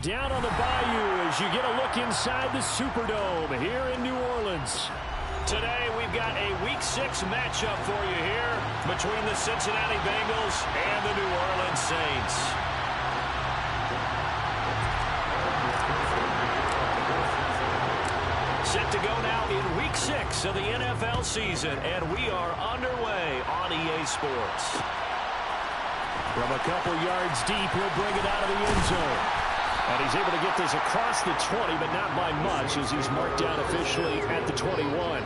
Down on the bayou as you get a look inside the Superdome here in New Orleans. Today we've got a Week 6 matchup for you here between the Cincinnati Bengals and the New Orleans Saints. Set to go now in Week 6 of the NFL season, and we are underway on EA Sports. From a couple yards deep, he'll bring it out of the end zone. And he's able to get this across the 20, but not by much as he's marked down officially at the 21.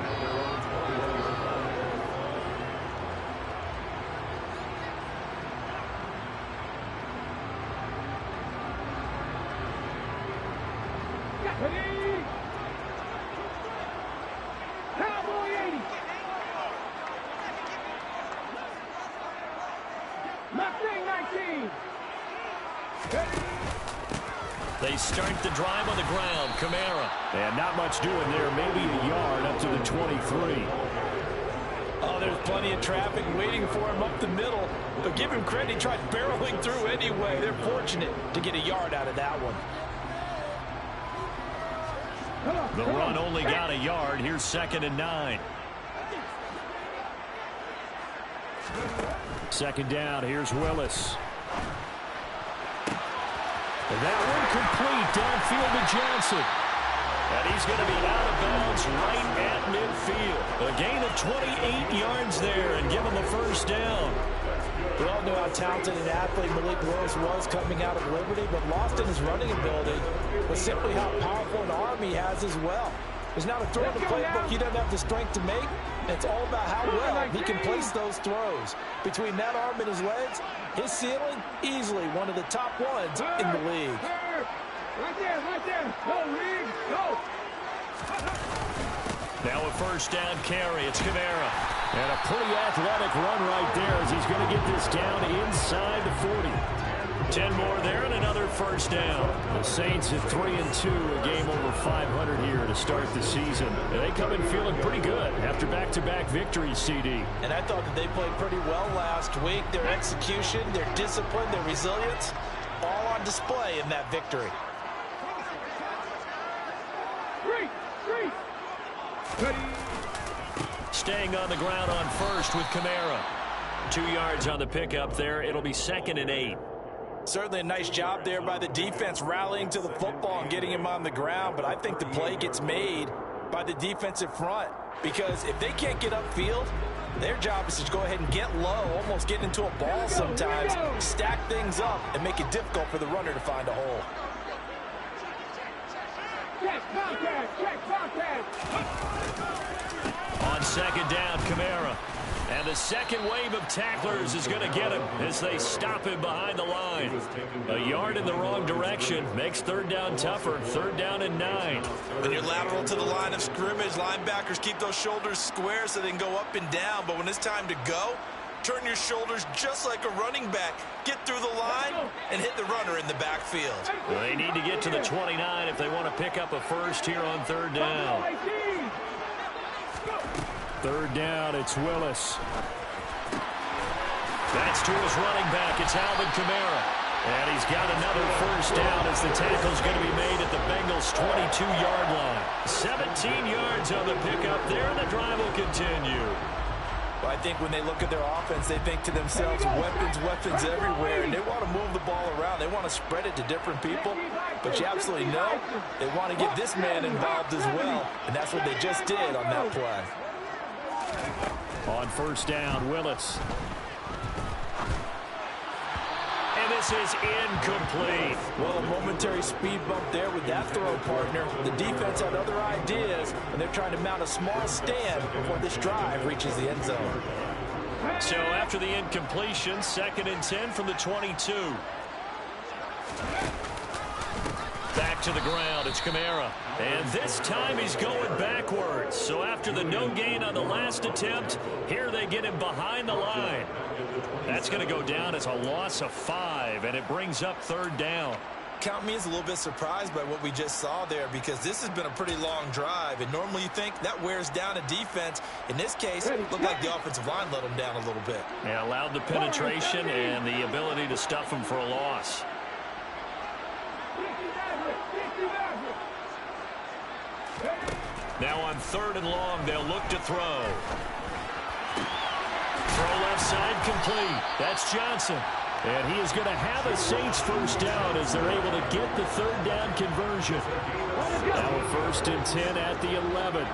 They start the drive on the ground. Kamara. And not much doing there. Maybe a yard up to the 23. Oh, there's plenty of traffic waiting for him up the middle. But give him credit. He tried barreling through anyway. They're fortunate to get a yard out of that one. The run only got a yard. Here's 2nd and 9. Second down. Here's Willis. And that one complete downfield to Johnson. And he's going to be out of bounds right at midfield. A gain of 28 yards there and give him the first down. We all know how talented an athlete Malik Willis was coming out of Liberty, but lost in his running ability was simply how powerful an arm he has as well. There's not a throw in the playbook he doesn't have the strength to make, and it's all about how well he can place those throws. Between that arm and his legs, his ceiling, easily one of the top ones in the league. Right there. Go, Reed, go. Now a first down carry. It's Kamara. And a pretty athletic run right there as he's going to get this down inside the 40. 10 more there and another first down. The Saints at 3-2, a game over 500 here to start the season. They come in feeling pretty good after back-to-back victories, CD. And I thought that they played pretty well last week. Their execution, their discipline, their resilience, all on display in that victory. Staying on the ground on first with Kamara. 2 yards on the pickup there. It'll be 2nd and 8. Certainly a nice job there by the defense rallying to the football and getting him on the ground, but I think the play gets made by the defensive front because if they can't get upfield, their job is to go ahead and get low, almost get into a ball sometimes, stack things up, and make it difficult for the runner to find a hole. On second down, Kamara. And the second wave of tacklers is going to get him as they stop him behind the line. A yard in the wrong direction makes third down tougher. 3rd down and 9. When you're lateral to the line of scrimmage, linebackers keep those shoulders square so they can go up and down. But when it's time to go, turn your shoulders just like a running back. Get through the line and hit the runner in the backfield. Well, they need to get to the 29 if they want to pick up a first here on 3rd down. 3rd down, it's Willis. That's to his running back. It's Alvin Kamara. And he's got another first down as the tackle's going to be made at the Bengals' 22-yard line. 17 yards on the pickup there, and the drive will continue. Well, I think when they look at their offense, they think to themselves, weapons everywhere, and they want to move the ball around. They want to spread it to different people, but you absolutely know they want to get this man involved as well, and that's what they just did on that play. On first down, Willis. And this is incomplete. Well, a momentary speed bump there with that throw partner. The defense had other ideas, and they're trying to mount a small stand before this drive reaches the end zone. So after the incompletion, 2nd and 10 from the 22. Back to the ground, it's Kamara. And this time he's going backwards. So after the no gain on the last attempt, here they get him behind the line. That's going to go down as a loss of 5, and it brings up 3rd down. Count me as a little bit surprised by what we just saw there because this has been a pretty long drive, and normally you think that wears down a defense. In this case, it looked like the offensive line let them down a little bit. Yeah, allowed the penetration and the ability to stuff them for a loss. Now on 3rd and long, they'll look to throw. Throw left side complete. That's Johnson. And he is going to have a Saints first down as they're able to get the 3rd down conversion. Now a 1st and 10 at the 11.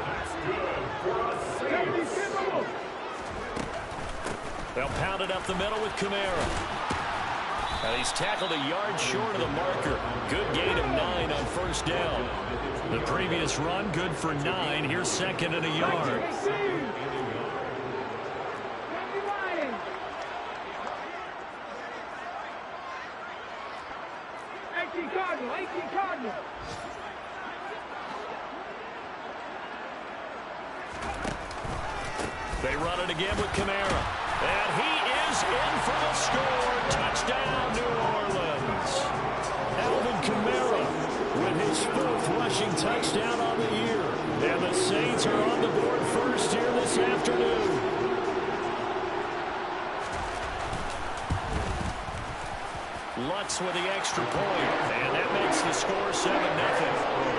They'll pound it up the middle with Kamara. And he's tackled a yard short of the marker. Good gain of 9 on 1st down. The previous run, good for 9. Here's 2nd and a yard. They run it again with Kamara. And he is in for the score. Touchdown, New Orleans. Alvin Kamara with his 4th rushing touchdown on the year. And the Saints are on the board first here this afternoon. Lutz with the extra point. And that makes the score 7-0.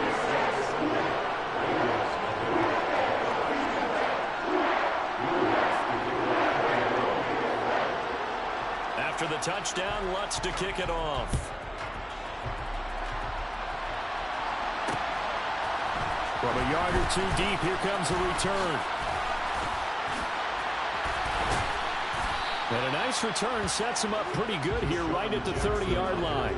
After the touchdown, Lutz to kick it off. From a yard or 2 deep, here comes a return. And a nice return sets him up pretty good here right at the 30-yard line.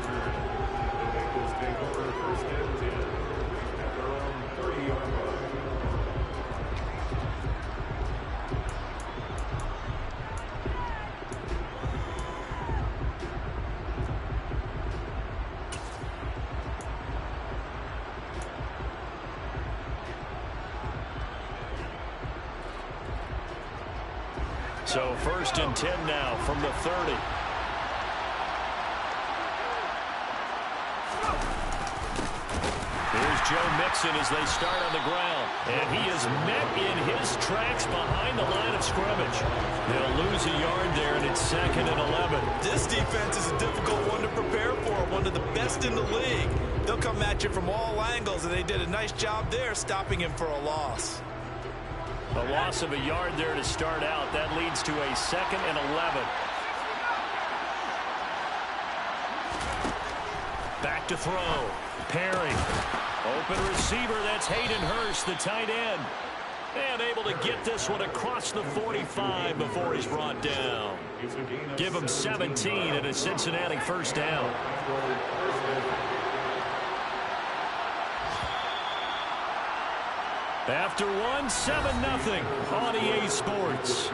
So 1st and 10 now from the 30. Here's Joe Mixon as they start on the ground. And he is met in his tracks behind the line of scrimmage. They'll lose a yard there, and it's 2nd and 11. This defense is a difficult one to prepare for, one of the best in the league. They'll come at you from all angles, and they did a nice job there stopping him for a loss. A loss of a yard there to start out. That leads to a 2nd and 11. Back to throw. Perry. Open receiver. That's Hayden Hurst, the tight end. And able to get this one across the 45 before he's brought down. Give him 17 and a Cincinnati first down. After 1, 7-0 on EA Sports.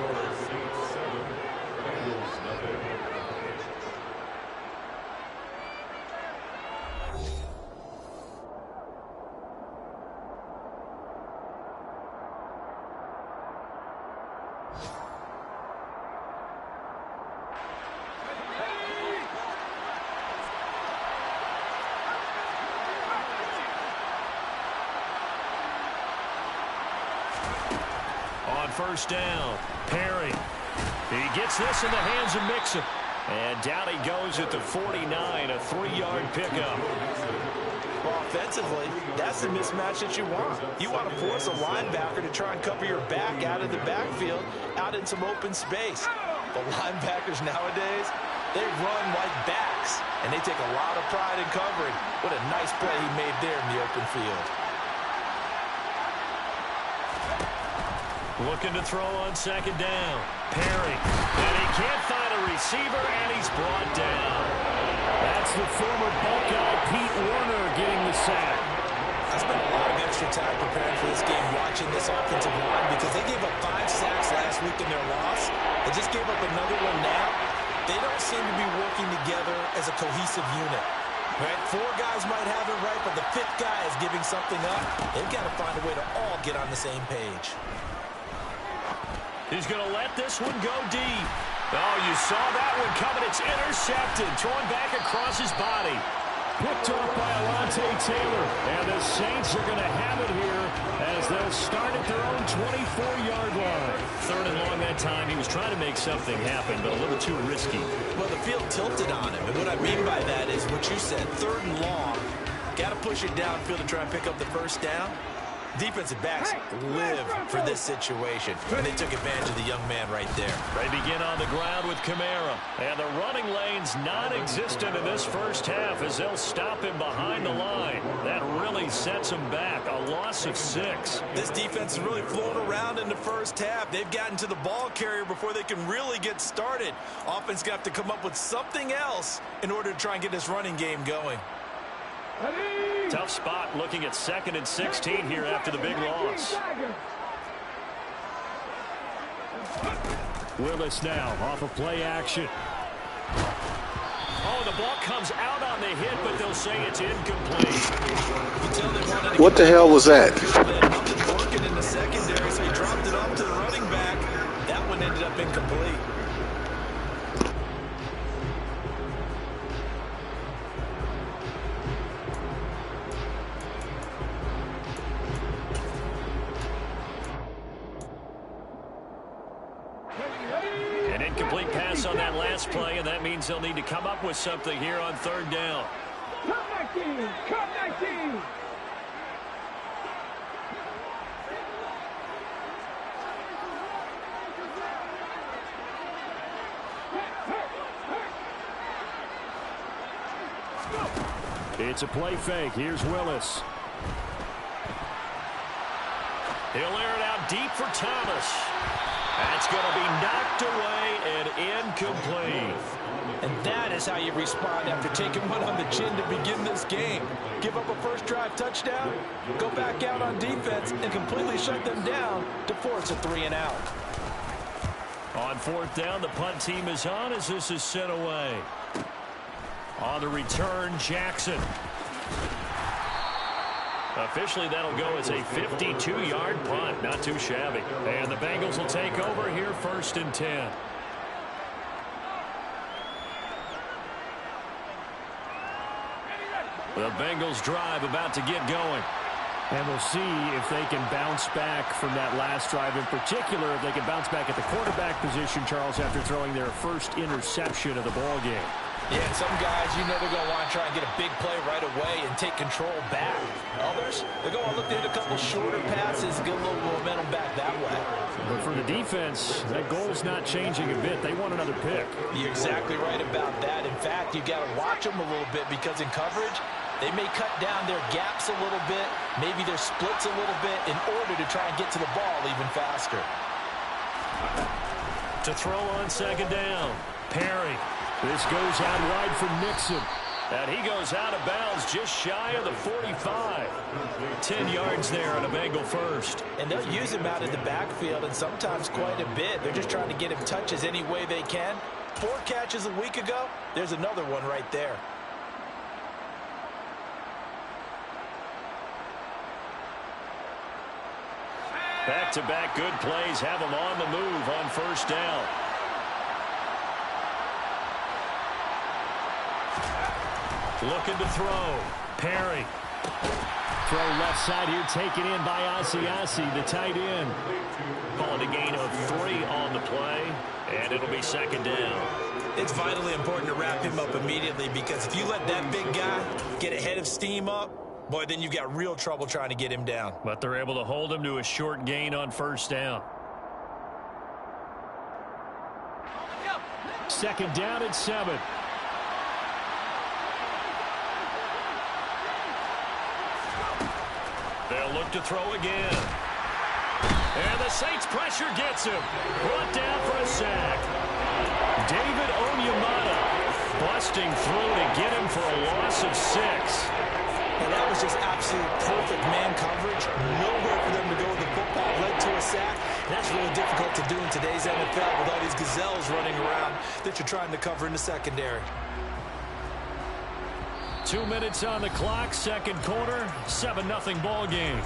First down. Perry. He gets this in the hands of Mixon. And down he goes at the 49, a 3-yard pickup. Well, offensively, that's the mismatch that you want. You want to force a linebacker to try and cover your back out of the backfield, out in some open space. The linebackers nowadays, they run like backs, and they take a lot of pride in covering. What a nice play he made there in the open field. Looking to throw on 2nd down. Perry. And he can't find a receiver, and he's brought down. That's the former Buckeye Pete Werner getting the sack. I spent a lot of extra time preparing for this game watching this offensive line because they gave up 5 sacks last week in their loss. They just gave up another one now. They don't seem to be working together as a cohesive unit. Right? 4 guys might have it right, but the 5th guy is giving something up. They've got to find a way to all get on the same page. He's going to let this one go deep. Oh, you saw that one coming. It's intercepted. Thrown back across his body. Picked off by Alontae Taylor. And the Saints are going to have it here as they'll start at their own 24-yard line. 3rd and long that time. He was trying to make something happen, but a little too risky. Well, the field tilted on him. And what I mean by that is what you said. 3rd and long. Got to push it downfield to try and pick up the first down. Defensive backs live for this situation, and they took advantage of the young man right there. They begin on the ground with Kamara, and the running lane's non-existent in this first half as they'll stop him behind the line. That really sets him back, a loss of 6. This defense is really flown around in the first half. They've gotten to the ball carrier before they can really get started. Offense going to have to come up with something else in order to try and get this running game going. Tough spot looking at 2nd and 16 here after the big loss. Willis now off of play action. Oh, the ball comes out on the hit, but they'll say it's incomplete. What the hell was that? Working in the secondary, so he dropped it off to the running back. That one ended up incomplete. An incomplete pass on that last play, and that means they'll need to come up with something here on 3rd down. Cut 19! Cut 19! It's a play fake. Here's Willis. He'll air it out deep for Thomas. That's going to be knocked away and incomplete. And that is how you respond after taking one on the chin to begin this game. Give up a first drive touchdown, go back out on defense, and completely shut them down to force a 3-and-out. On 4th down, the punt team is on as this is sent away. On the return, Jackson. Officially, that'll go as a 52-yard punt. Not too shabby. And the Bengals will take over here 1st and 10. The Bengals drive about to get going. And we'll see if they can bounce back from that last drive. In particular, if they can bounce back at the quarterback position, Charles, after throwing their first interception of the ball game. Yeah, and some guys, you know they're going to want to try and get a big play right away and take control back. Others, they're going to look to hit a couple shorter passes and get a little momentum back that way. But for the defense, that goal's not changing a bit. They want another pick. You're exactly right about that. In fact, you got to watch them a little bit because in coverage, they may cut down their gaps a little bit, maybe their splits a little bit in order to try and get to the ball even faster. To throw on 2nd down, Perry. This goes out wide for Nixon. And he goes out of bounds just shy of the 45. 10 yards there on a Bengal first. And they'll use him out in the backfield and sometimes quite a bit. They're just trying to get him touches any way they can. 4 catches a week ago, there's another one right there. Back-to-back good plays have him on the move on 1st down. Looking to throw. Perry. Throw left side here, taken in by Asiasi, the tight end. Calling a gain of 3 on the play, and it'll be 2nd down. It's vitally important to wrap him up immediately because if you let that big guy get ahead of steam up, boy, then you've got real trouble trying to get him down. But they're able to hold him to a short gain on 1st down. 2nd down and 7. They'll look to throw again. And the Saints pressure gets him. Brought down for a sack. David Onyemata busting through to get him for a loss of 6. And that was just absolute perfect man coverage. Nowhere for them to go with the football. Led to a sack. And that's really difficult to do in today's NFL with all these gazelles running around that you're trying to cover in the secondary. 2 minutes on the clock, 2nd quarter, 7-0 ball game.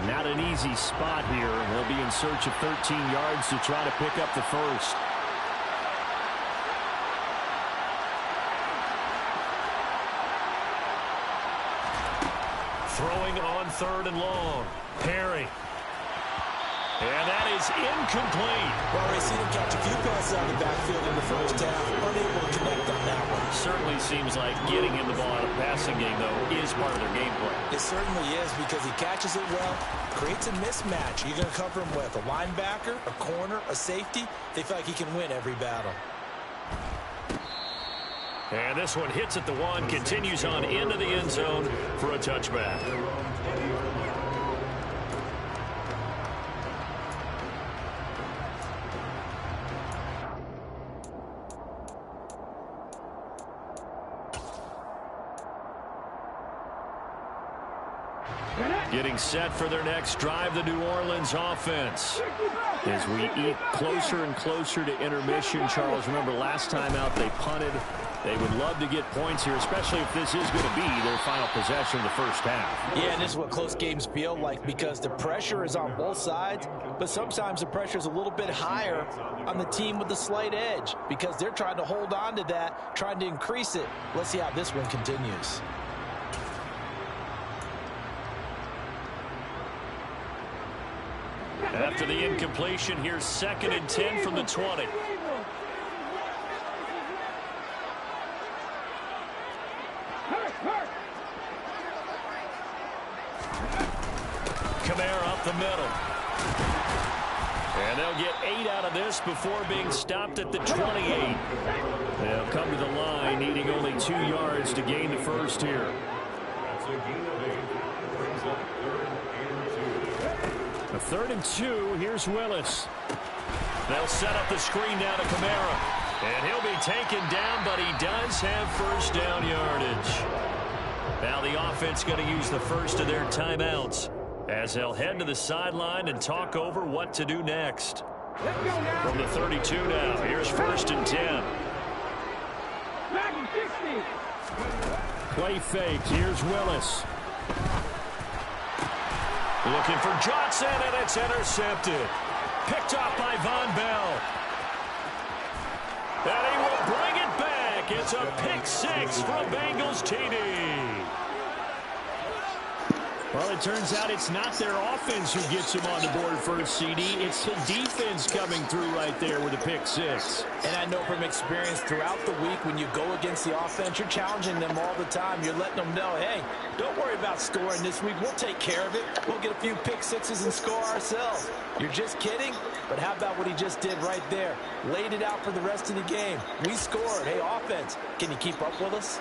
Not an easy spot here. They'll be in search of 13 yards to try to pick up the first. Throwing on 3rd and long. Perry. And that is incomplete. Well, they seen him catch a few passes out of the backfield in the first half. Unable to connect on that one. Certainly seems like getting him the ball out of the passing game, though, is part of their game plan. It certainly is because he catches it well, creates a mismatch. You're going to cover him with a linebacker, a corner, a safety. They feel like he can win every battle. And this one hits at the 1, continues on into the end zone for a touchback. Getting set for their next drive, the New Orleans offense. As we eat closer and closer to intermission, Charles, remember last time out they punted. They would love to get points here, especially if this is going to be their final possession of the first half. Yeah, and this is what close games feel like because the pressure is on both sides, but sometimes the pressure is a little bit higher on the team with the slight edge because they're trying to hold on to that, trying to increase it. Let's see how this one continues. After the incompletion, here's 2nd and 10 from the 20. Kamara up the middle. And they'll get 8 out of this before being stopped at the 28. They'll come to the line, needing only 2 yards to gain the first here. A 3rd and 2. Here's Willis. They'll set up the screen down to Kamara. And he'll be taken down, but he does have first down yardage. Now the offense going to use the first of their timeouts as they'll head to the sideline and talk over what to do next. From the 32 now, here's 1st and 10. Play fake. Here's Willis. Looking for Johnson, and it's intercepted. Picked off by Von Bell. And he will bring it back. It's a pick 6 from Bengals TD. Well, it turns out it's not their offense who gets them on the board first, CD. It's the defense coming through right there with a pick 6. And I know from experience throughout the week when you go against the offense, you're challenging them all the time. You're letting them know, hey, don't worry about scoring this week. We'll take care of it. We'll get a few pick 6s and score ourselves. You're just kidding? But how about what he just did right there? Laid it out for the rest of the game. We scored. Hey, offense, can you keep up with us?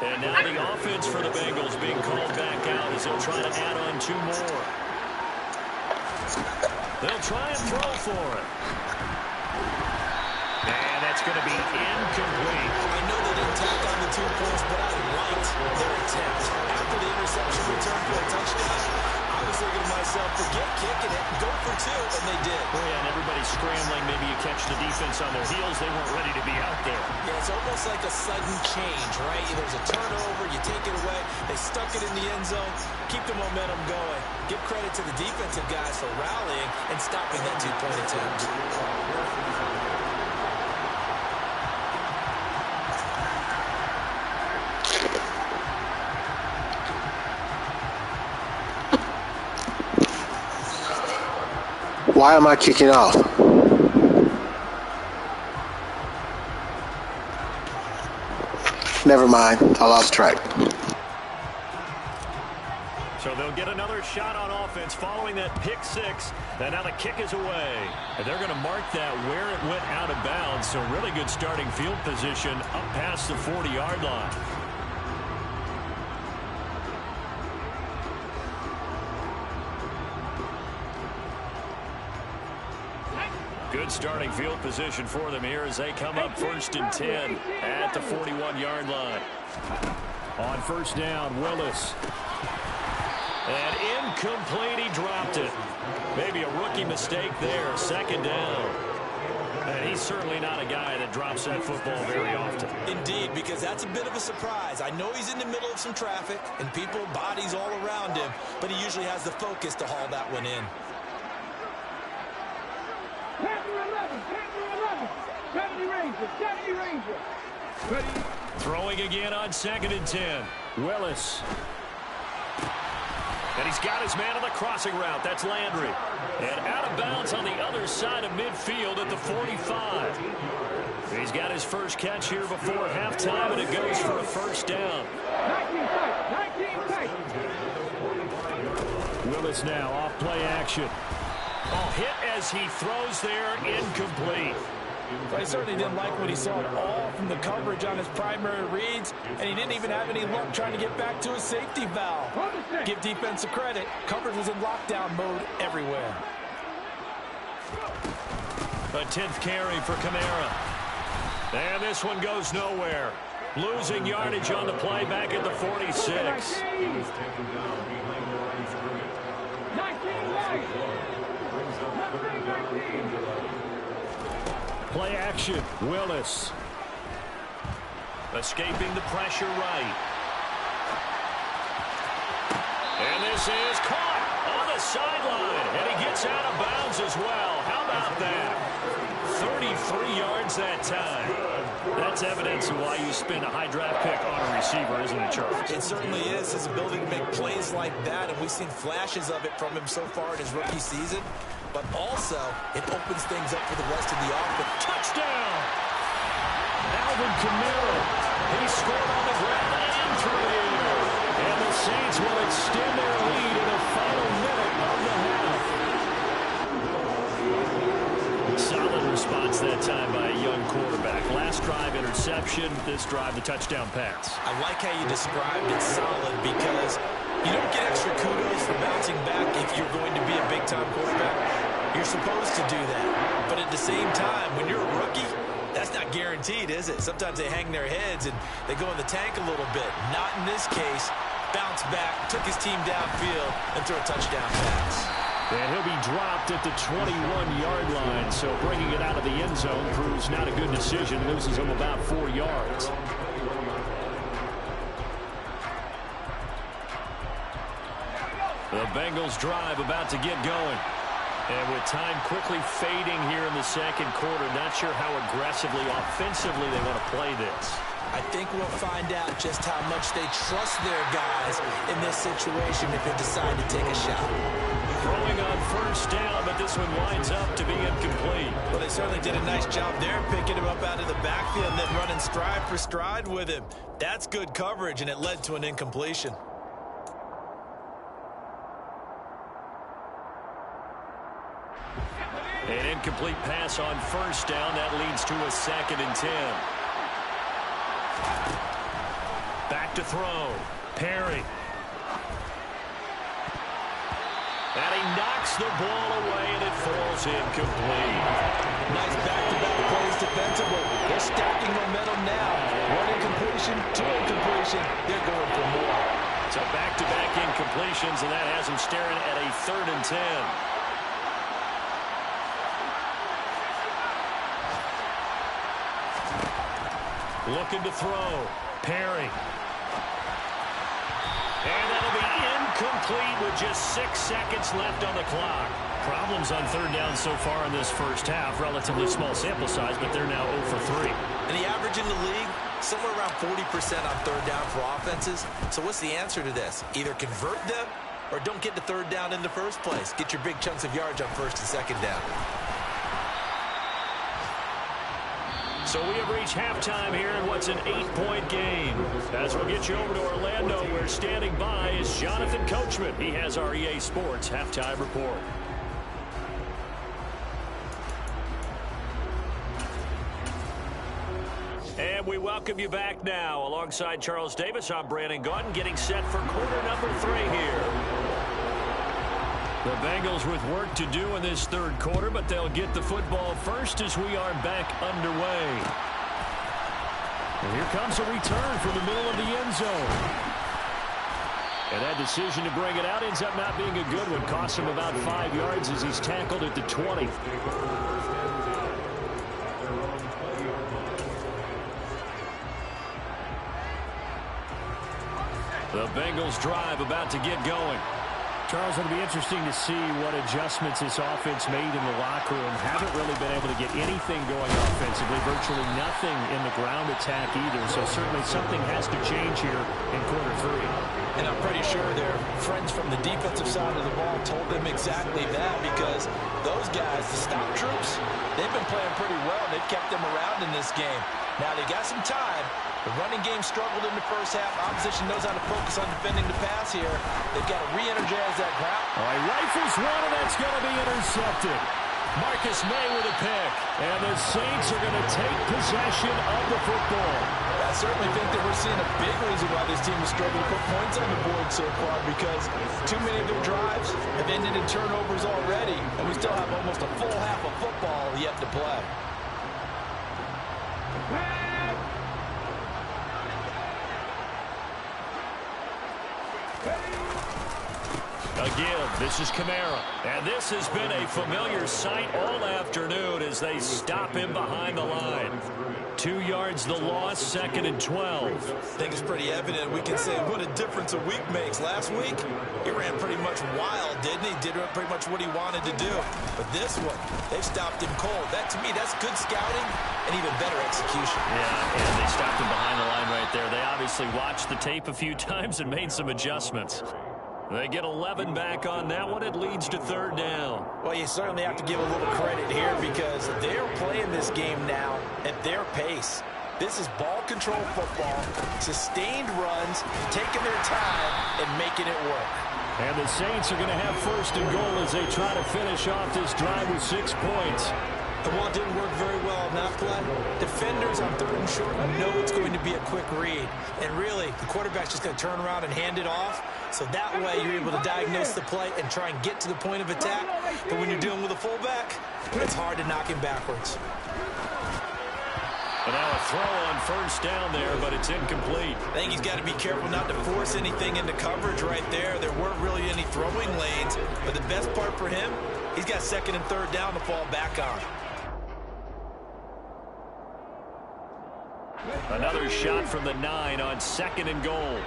And now the offense for the Bengals being called back out as they'll try to add on 2 more. They'll try and throw for it. And that's going to be incomplete. I know they didn't tack on the 2 points, but I liked their attempt. After the interception return for a touchdown, I was thinking to myself, forget kicking it, go for 2, and they did. Oh, yeah, and everybody's scrambling. Maybe you catch the defense on their heels. They weren't ready to be out there. Yeah, it's almost like a sudden change, right? There's a turnover, you take it away, they stuck it in the end zone, keep the momentum going. Give credit to the defensive guys for rallying and stopping that 2-point attempt. Why am I kicking off? Never mind. I lost track. So they'll get another shot on offense following that pick 6. And now the kick is away. And they're going to mark that where it went out of bounds. So really good starting field position up past the 40-yard line. Good starting field position for them here as they come up 1st and 10 at the 41-yard line. On 1st down, Willis. And incomplete, he dropped it. Maybe a rookie mistake there, 2nd down. And he's certainly not a guy that drops that football very often. Indeed, because that's a bit of a surprise. I know he's in the middle of some traffic and people, bodies all around him, but he usually has the focus to haul that one in. Panther 11, 70 Ranger. Ready. Throwing again on 2nd and 10. Willis. And he's got his man on the crossing route. That's Landry. And out of bounds on the other side of midfield at the 45. He's got his first catch here before halftime, and it goes for a first down. 19 tight. 19 tight. Willis now off play action. Oh, hit as he throws there, incomplete. Well, he certainly didn't like what he saw at all from the coverage on his primary reads, and he didn't even have any luck trying to get back to his safety valve. Give defensive credit. Coverage was in lockdown mode everywhere. A 10th carry for Kamara. And this one goes nowhere. Losing yardage on the play back at the 46. 19. Play action. Willis. Escaping the pressure right. And this is caught on the sideline. And he gets out of bounds as well. How about that? 33 yards that time. That's evidence of why you spend a high draft pick on a receiver, isn't it, Charles? It certainly is. His ability to make plays like that, and we've seen flashes of it from him so far in his rookie season. But also, it opens things up for the rest of the offense. Touchdown! Alvin Kamara. He scored on the ground and through the air. And the Saints will extend their lead in the final minute of the half. Solid response that time by a young quarterback. Last drive, interception. This drive, the touchdown pass. I like how you described it solid because you don't get extra kudos for bouncing back if you're going to be a big-time quarterback. You're supposed to do that. But at the same time, when you're a rookie, that's not guaranteed, is it? Sometimes they hang their heads and they go in the tank a little bit. Not in this case. Bounce back, took his team downfield, and threw a touchdown pass. And he'll be dropped at the 21-yard line, so bringing it out of the end zone proves not a good decision. Loses him about 4 yards. The Bengals drive about to get going. And with time quickly fading here in the second quarter, not sure how aggressively, offensively they want to play this. I think we'll find out just how much they trust their guys in this situation if they decide to take a shot. Throwing on first down, but this one winds up to be incomplete. Well, they certainly did a nice job there, picking him up out of the backfield and then running stride for stride with him. That's good coverage, and it led to an incompletion. An incomplete pass on first down. That leads to a 2nd and 10. Back to throw. Perry. And he knocks the ball away, and it falls incomplete. Nice back-to-back plays defensively. They're stacking momentum now. One incompletion, two incompletion. They're going for more. So back-to-back incompletions, and that has him staring at a 3rd and 10. Looking to throw. Perry. And that'll be incomplete with just 6 seconds left on the clock. Problems on 3rd down so far in this first half. Relatively small sample size, but they're now 0 for 3. And the average in the league, somewhere around 40% on 3rd down for offenses. So what's the answer to this? Either convert them or don't get to 3rd down in the first place. Get your big chunks of yards on 1st and 2nd down. So we have reached halftime here in what's an 8-point game. As we'll get you over to Orlando, where standing by is Jonathan Coachman. He has our EA Sports halftime report. And we welcome you back now. Alongside Charles Davis, I'm Brandon Gaudin, getting set for quarter number 3 here. The Bengals with work to do in this 3rd quarter, but they'll get the football first as we are back underway. And here comes a return from the middle of the end zone. And that decision to bring it out ends up not being a good one. Costs him about 5 yards as he's tackled at the 20. The Bengals drive about to get going. Charles, it'll be interesting to see what adjustments this offense made in the locker room. Haven't really been able to get anything going offensively, virtually nothing in the ground attack either. So certainly something has to change here in quarter three. And I'm pretty sure their friends from the defensive side of the ball told them exactly that, because those guys, the stop troops, they've been playing pretty well. They've kept them around in this game. Now they got some time. The running game struggled in the first half. Opposition knows how to focus on defending the pass here. They've got to re-energize that ground. All right, rifles one, and that's going to be intercepted. Marcus May with a pick. And the Saints are going to take possession of the football. I certainly think that we're seeing a big reason why this team has struggled to put points on the board so far, because too many of their drives have ended in turnovers already, and we still have almost a full half of football yet to play. Again, this is Kamara. And this has been a familiar sight all afternoon as they stop him behind the line. 2 yards the loss, 2nd and 12. I think it's pretty evident. We can say what a difference a week makes. Last week, he ran pretty much wild, didn't he? Did pretty much what he wanted to do. But this one, they've stopped him cold. That, to me, that's good scouting and even better execution. Yeah, and they stopped him behind the line right there. They obviously watched the tape a few times and made some adjustments. They get 11 back on that one. It leads to 3rd down. Well, you certainly have to give a little credit here, because they're playing this game now at their pace. This is ball control football, sustained runs, taking their time and making it work. And the Saints are going to have 1st and goal as they try to finish off this drive with 6 points. And while it didn't work very well on that play, defenders on 3rd and short know it's going to be a quick read. And really, the quarterback's just going to turn around and hand it off. So that way you're able to diagnose the play and try and get to the point of attack. But when you're dealing with a fullback, it's hard to knock him backwards. And now a throw on 1st down there, but it's incomplete. I think he's got to be careful not to force anything into coverage right there. There weren't really any throwing lanes. But the best part for him, he's got 2nd and 3rd down to fall back on. Another shot from the 9 on 2nd and goal.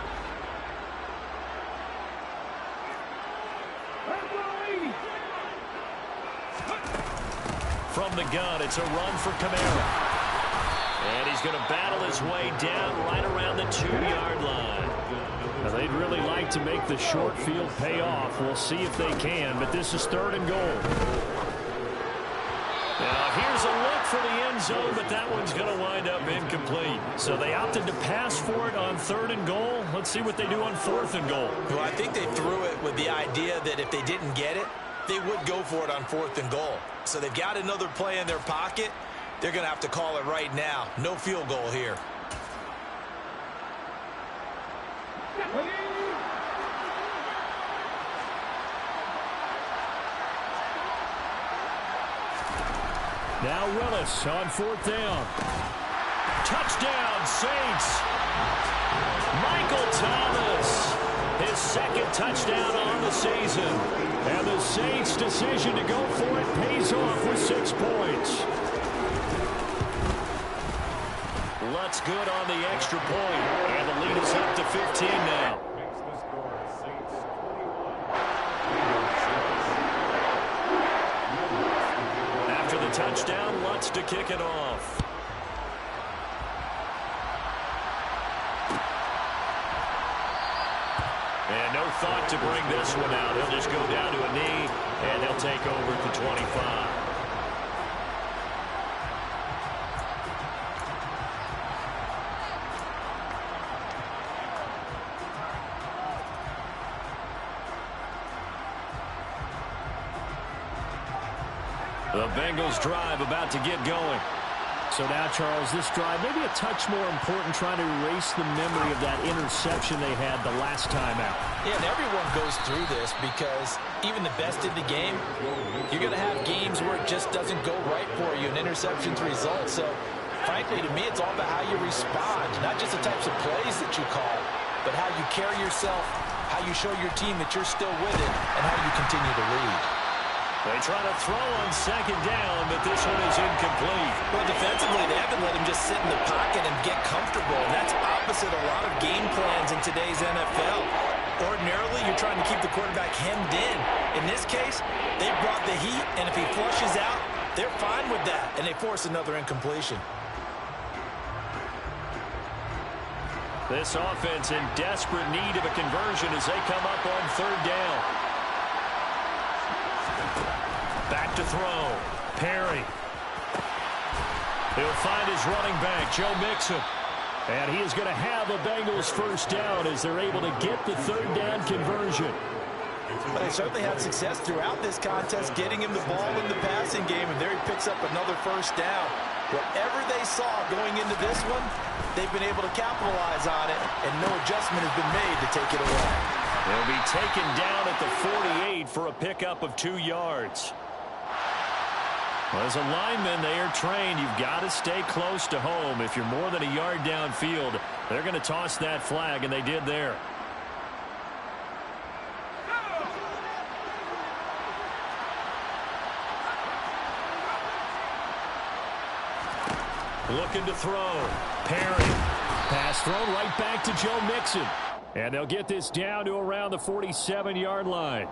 From the gun, it's a run for Kamara. And he's going to battle his way down right around the 2-yard line. Now, they'd really like to make the short field pay off. We'll see if they can, but this is 3rd and goal. Now, here's a look for the end zone, but that one's going to wind up incomplete. So they opted to pass for it on 3rd and goal. Let's see what they do on 4th and goal. Well, I think they threw it with the idea that if they didn't get it, they would go for it on 4th and goal. So they've got another play in their pocket. They're going to have to call it right now. No field goal here. Now Willis on 4th down. Touchdown, Saints. Michael Thomas, his 2nd touchdown on the season. And the Saints' decision to go for it pays off with 6 points. Lutz good on the extra point. And the lead is up to 15 now. After the touchdown, Lutz to kick it off. And no thought to bring this one out. He'll just go down to a knee, and he'll take over at the 25. The Bengals drive about to get going. So now, Charles, this drive maybe a touch more important, trying to erase the memory of that interception they had the last time out. Yeah, and everyone goes through this, because even the best in the game, you're going to have games where it just doesn't go right for you, and interceptions result. So, frankly, to me, it's all about how you respond, not just the types of plays that you call, but how you carry yourself, how you show your team that you're still with it, and how you continue to lead. They try to throw on 2nd down, but this one is incomplete. Well, defensively, they haven't let him just sit in the pocket and get comfortable, and that's opposite a lot of game plans in today's NFL. Ordinarily, you're trying to keep the quarterback hemmed in. In this case, they brought the heat, and if he flushes out, they're fine with that, and they force another incompletion. This offense in desperate need of a conversion as they come up on third down. Back to throw. Perry. He'll find his running back, Joe Mixon. And he is going to have a Bengals first down as they're able to get the third down conversion. But they certainly had success throughout this contest, getting him the ball in the passing game, and there he picks up another first down. Whatever they saw going into this one, they've been able to capitalize on it, and no adjustment has been made to take it away. They'll be taken down at the 48 for a pickup of 2 yards. Well, as a lineman, they are trained. You've got to stay close to home. If you're more than a yard downfield, they're going to toss that flag, and they did there. Looking to throw. Perry. Pass thrown right back to Joe Mixon. And they'll get this down to around the 47-yard line.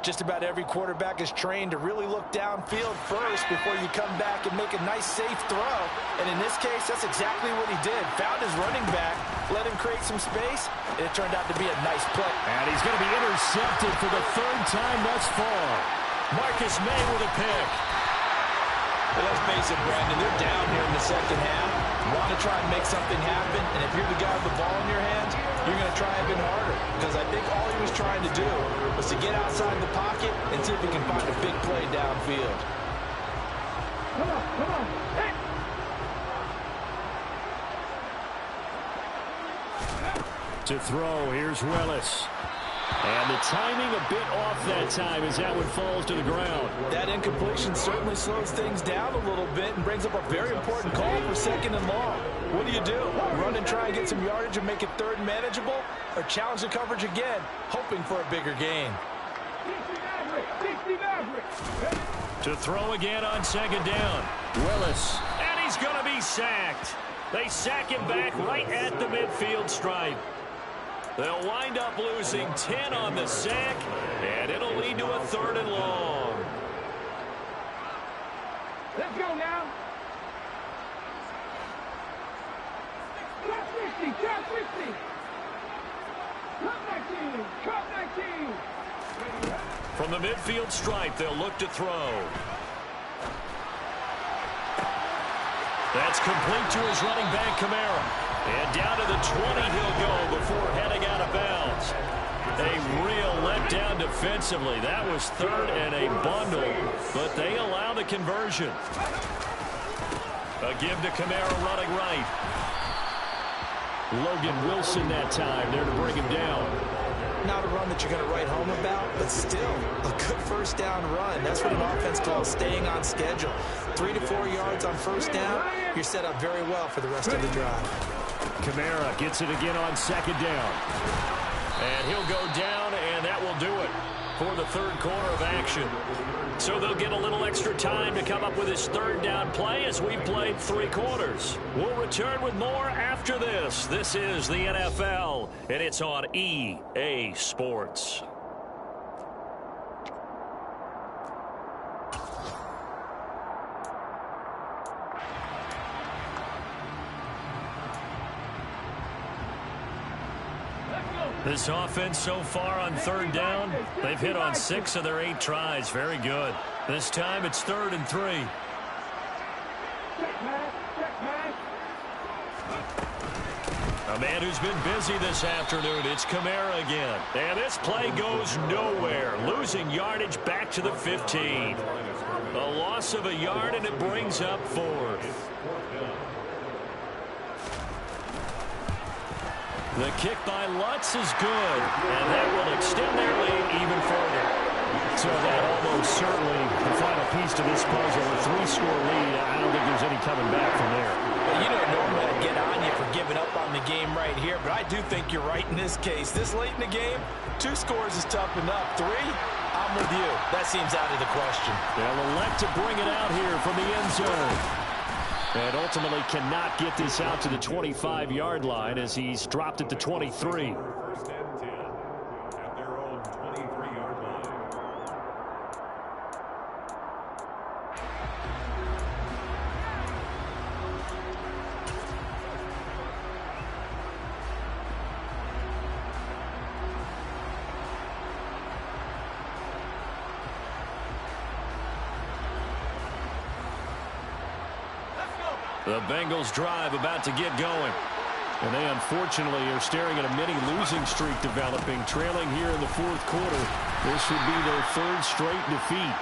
Just about every quarterback is trained to really look downfield first before you come back and make a nice, safe throw. And in this case, that's exactly what he did. Found his running back, let him create some space, and it turned out to be a nice play. And he's going to be intercepted for the third time thus far. Marcus May with a pick. Well, let's face it, Brandon, they're down here in the second half. Want to try and make something happen, and if you're the guy with the ball in your hands, you're going to try even harder. Because I think all he was trying to do was to get outside the pocket and see if he can find a big play downfield. Come on, hey! To throw, here's Willis. And the timing a bit off that time as that one falls to the ground. That incompletion certainly slows things down a little bit and brings up a very important call for second and long. What do? Run and try and get some yardage and make it third and manageable, or challenge the coverage again, hoping for a bigger gain? To throw again on second down. Willis. And he's going to be sacked. They sack him back right at the midfield stripe. They'll wind up losing 10 on the sack, and it'll lead to a third and long. Let's go now. Cut 50, cut 50. Cut 19. From the midfield stripe, they'll look to throw. That's complete to his running back, Kamara. And down to the 20 he'll go before heading out of bounds. A real letdown defensively. That was third and a bundle, but they allow the conversion. A give to Kamara running right. Logan Wilson that time there to bring him down. Not a run that you're going to write home about, but still a good first down run. That's what an offense calls staying on schedule. 3 to 4 yards on first down, you're set up very well for the rest of the drive. Kamara gets it again on second down. And he'll go down, and that will do it for the third quarter of action. So they'll get a little extra time to come up with his third down play as we've played 3 quarters. We'll return with more after this. This is the NFL, and it's on EA Sports. This offense so far on third down, they've hit on 6 of their 8 tries. Very good. This time it's 3rd and 3. A man who's been busy this afternoon, it's Kamara again. And this play goes nowhere. Losing yardage back to the 15. A loss of a yard, and it brings up 4th. The kick by Lutz is good, and that will extend their lead even further. So that almost certainly the final piece to this puzzle. A 3-score lead. I don't think there's any coming back from there. Well, you don't normally get on you for giving up on the game right here, but I do think you're right in this case. This late in the game, 2 scores is tough enough. 3, I'm with you. That seems out of the question. They'll elect to bring it out here from the end zone. And ultimately cannot get this out to the 25-yard line as he's dropped at the 23. The Bengals drive about to get going. And they unfortunately are staring at a mini losing streak developing, trailing here in the fourth quarter. This would be their third straight defeat.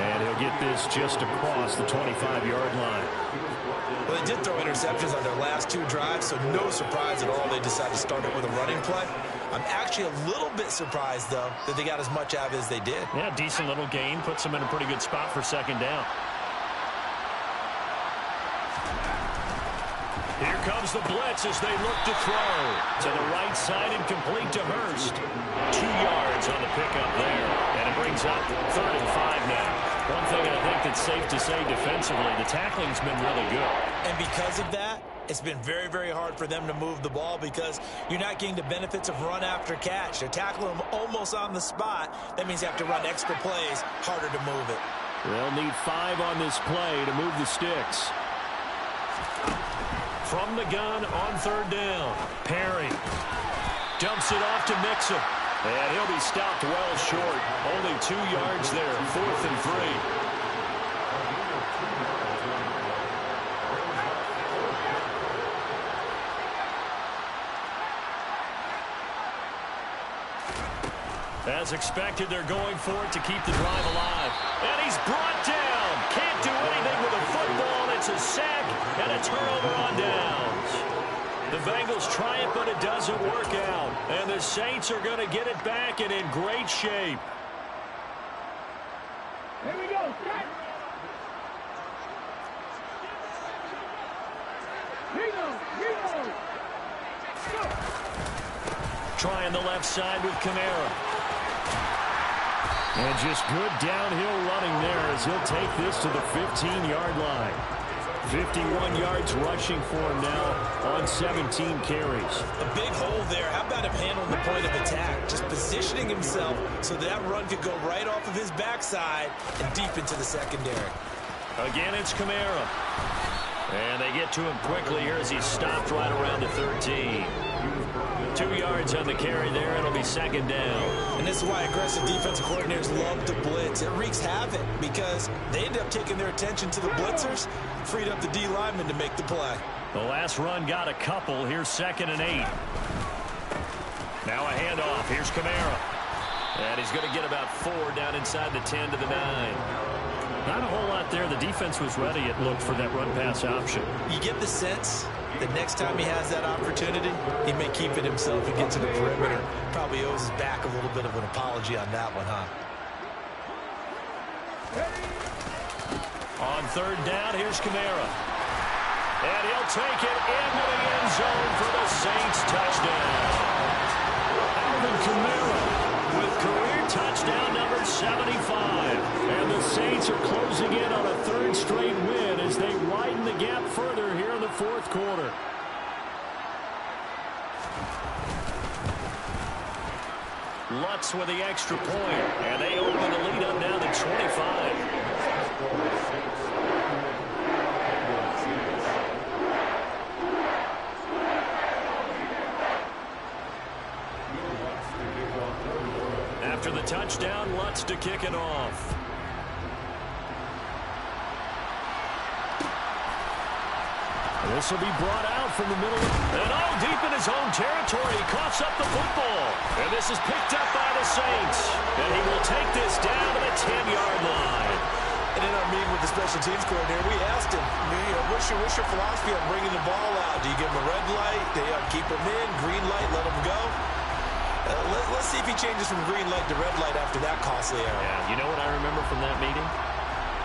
And he'll get this just across the 25-yard line. Well, they did throw interceptions on their last 2 drives, so no surprise at all they decided to start it with a running play. I'm actually a little bit surprised, though, that they got as much out of it as they did. Yeah, decent little gain. Puts them in a pretty good spot for second down. Here comes the blitz as they look to throw. To the right side and complete to Hurst. 2 yards on the pickup there. And it brings up 3rd and 5 now. One thing I think that's safe to say defensively, the tackling's been really good. And because of that, it's been very, very hard for them to move the ball because you're not getting the benefits of run after catch. They're tackling them almost on the spot. That means you have to run extra plays, harder to move it. They'll need 5 on this play to move the sticks. From the gun on 3rd down, Perry dumps it off to Mixon. And he'll be stopped well short. Only 2 yards there, 4th and 3. As expected, they're going for it to keep the drive alive. And he's brought down. Can't do anything with a football. It's a sack and a turnover on downs. The Bengals try it, but it doesn't work out. And the Saints are going to get it back and in great shape. Here we go. Set. Reno. Go. Trying the left side with Kamara. And just good downhill running there as he'll take this to the 15-yard line. 51 yards rushing for him now on 17 carries. A big hole there. How about him handling the point of attack? Just positioning himself so that run could go right off of his backside and deep into the secondary. Again, it's Kamara. And they get to him quickly here as he's stopped right around the 13. 2 yards on the carry there. It'll be second down. And this is why aggressive defensive coordinators love to blitz. It wreaks havoc because they end up taking their attention to the blitzers, freed up the D lineman to make the play. The last run got a couple. Here's 2nd and 8. Now a handoff. Here's Kamara. And he's going to get about 4 down inside the 10 to the 9. Not a whole lot there. The defense was ready, it looked, for that run-pass option. You get the sense that next time he has that opportunity, he may keep it himself and get to the perimeter. Probably owes his back a little bit of an apology on that one, huh? On 3rd down, here's Kamara. And he'll take it into the end zone for the Saints touchdown. Alvin Kamara with career touchdown number 75. And the Saints are closing in on a 3rd straight win as they widen the gap further here in the 4th quarter. Lutz with the extra point, and they open the lead up now to 25. After the touchdown, Lutz to kick it off. This will be brought out from the middle. And deep in his own territory, he coughs up the football. And this is picked up by the Saints. And he will take this down to the 10-yard line. And in our meeting with the special teams coordinator, we asked him, what's your philosophy on bringing the ball out? Do you give him a red light? Do you keep him in? Green light, let him go? Let's see if he changes from green light to red light after that costly error. Yeah, you know what I remember from that meeting?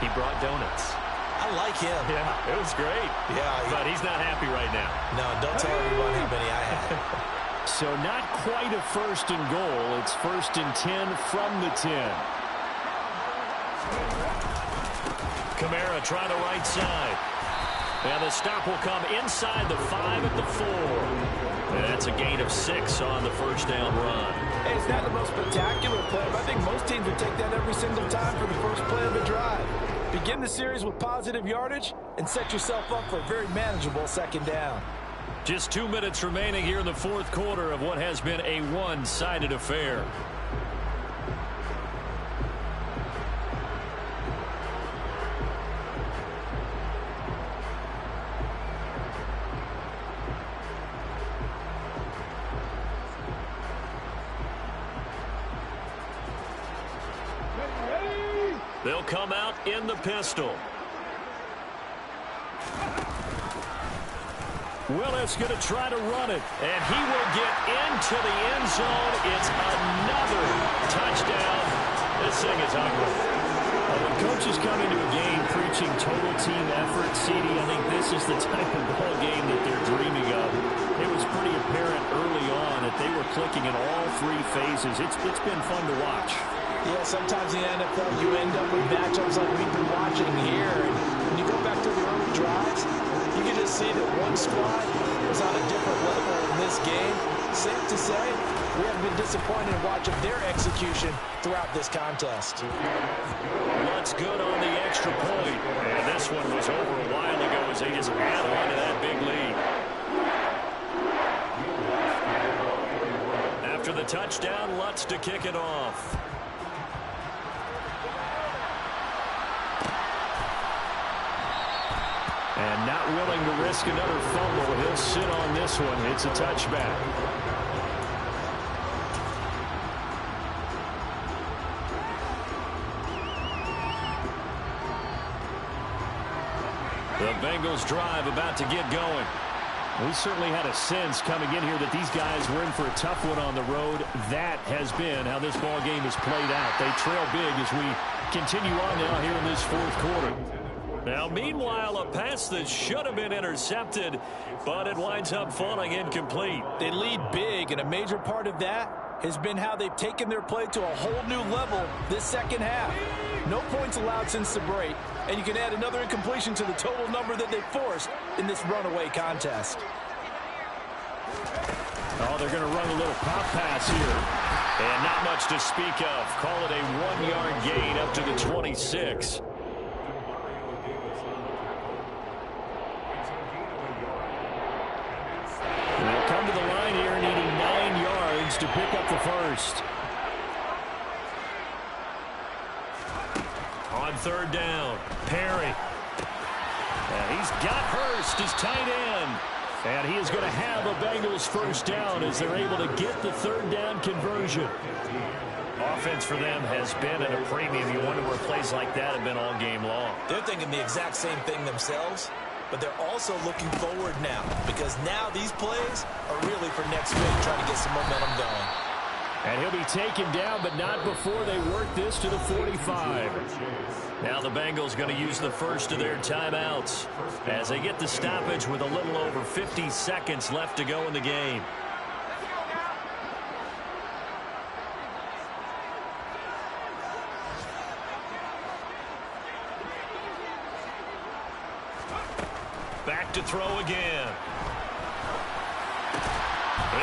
He brought donuts. I like him. Yeah, it was great. Yeah. But he's not happy right now. No, don't tell everyone how many I had. So not quite a 1st and goal. It's 1st and 10 from the 10. Kamara try the right side. And the stop will come inside the 5 at the 4. And that's a gain of 6 on the 1st down run. Hey, it's not the most spectacular play, but I think most teams would take that every single time for the first play of a drive. Begin the series with positive yardage and set yourself up for a very manageable 2nd down. Just 2 minutes remaining here in the 4th quarter of what has been a one-sided affair. They'll come out in the pistol. Willis going to try to run it, and he will get into the end zone. It's another touchdown. This thing is ugly. When coaches come into a game preaching total team effort, CD, I think this is the type of ball game that they're dreaming of. It was pretty apparent early on that they were clicking in all three phases. It's been fun to watch. Yeah, sometimes in the NFL you end up with matchups like we've been watching here. And when you go back to the early drives, you can just see that one squad was on a different level in this game. Safe to say, we haven't been disappointed in watching their execution throughout this contest. Lutz good on the extra point. And this one was over a while ago as they just add on to that big lead. After the touchdown, Lutz to kick it off. And not willing to risk another fumble. He'll sit on this one. It's a touchback. The Bengals drive about to get going. We certainly had a sense coming in here that these guys were in for a tough one on the road. That has been how this ball game has played out. They trail big as we continue on now here in this fourth quarter. Now, meanwhile, a pass that should have been intercepted, but it winds up falling incomplete. They lead big, and a major part of that has been how they've taken their play to a whole new level this second half. No points allowed since the break, and you can add another incompletion to the total number that they forced in this runaway contest. Oh, they're going to run a little pop pass here. And not much to speak of. Call it a 1-yard gain up to the 26. They'll come to the line here needing 9 yards to pick up the first. On third down, Perry. And he's got Hurst as tight end. And he is going to have a Bengals first down as they're able to get the third down conversion. Offense for them has been at a premium. You wonder where plays like that have been all game long. They're thinking the exact same thing themselves, but they're also looking forward now because now these plays are really for next week, trying to get some momentum going. And he'll be taken down, but not before they work this to the 45. Now the Bengals going to use the first of their timeouts as they get the stoppage with a little over 50 seconds left to go in the game. Back to throw again.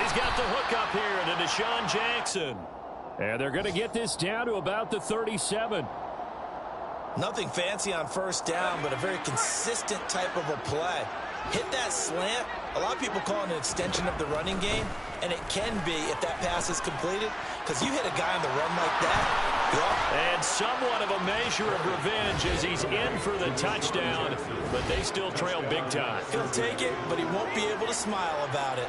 He's got the hook up here to Deshaun Jackson. And they're going to get this down to about the 37. Nothing fancy on first down, but a very consistent type of a play. Hit that slant. A lot of people call it an extension of the running game, and it can be if that pass is completed, because you hit a guy on the run like that. Yeah. And somewhat of a measure of revenge as he's in for the touchdown, but they still trail big time. He'll take it, but he won't be able to smile about it.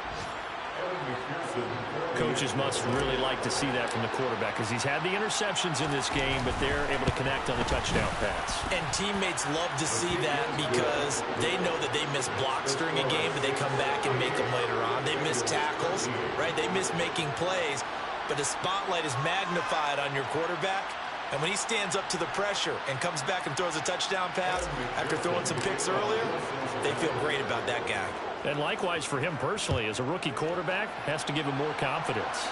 Coaches must really like to see that from the quarterback because he's had the interceptions in this game, but they're able to connect on the touchdown pass. And teammates love to see that because they know that they miss blocks during a game, but they come back and make them later on. They miss tackles, right? They miss making plays, but the spotlight is magnified on your quarterback. And when he stands up to the pressure and comes back and throws a touchdown pass after throwing some picks earlier, they feel great about that guy. And likewise for him personally, as a rookie quarterback, has to give him more confidence.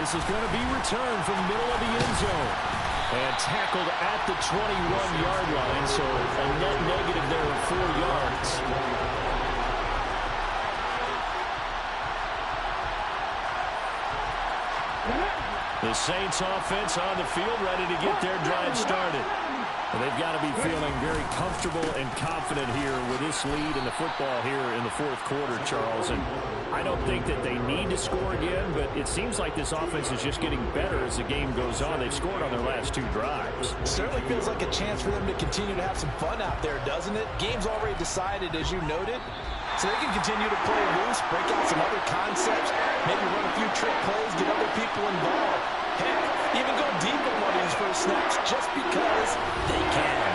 This is going to be returned from the middle of the end zone. And tackled at the 21-yard line, so a net negative there of 4 yards. The Saints offense on the field, ready to get their drive started. And they've got to be feeling very comfortable and confident here with this lead in the football here in the fourth quarter, Charles. And I don't think that they need to score again, but it seems like this offense is just getting better as the game goes on. They've scored on their last 2 drives. Certainly feels like a chance for them to continue to have some fun out there, doesn't it? Game's already decided, as you noted. So they can continue to play loose, break out some other concepts, maybe run a few trick plays, get other people involved. Heck, even go deep on one first snaps just because they can.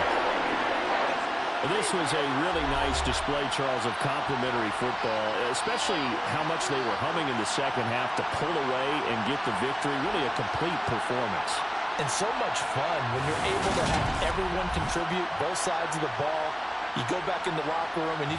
This was a really nice display, Charles, of complimentary football, especially how much they were humming in the second half to pull away and get the victory. Really a complete performance. And so much fun when you're able to have everyone contribute both sides of the ball. You go back in the locker room and you just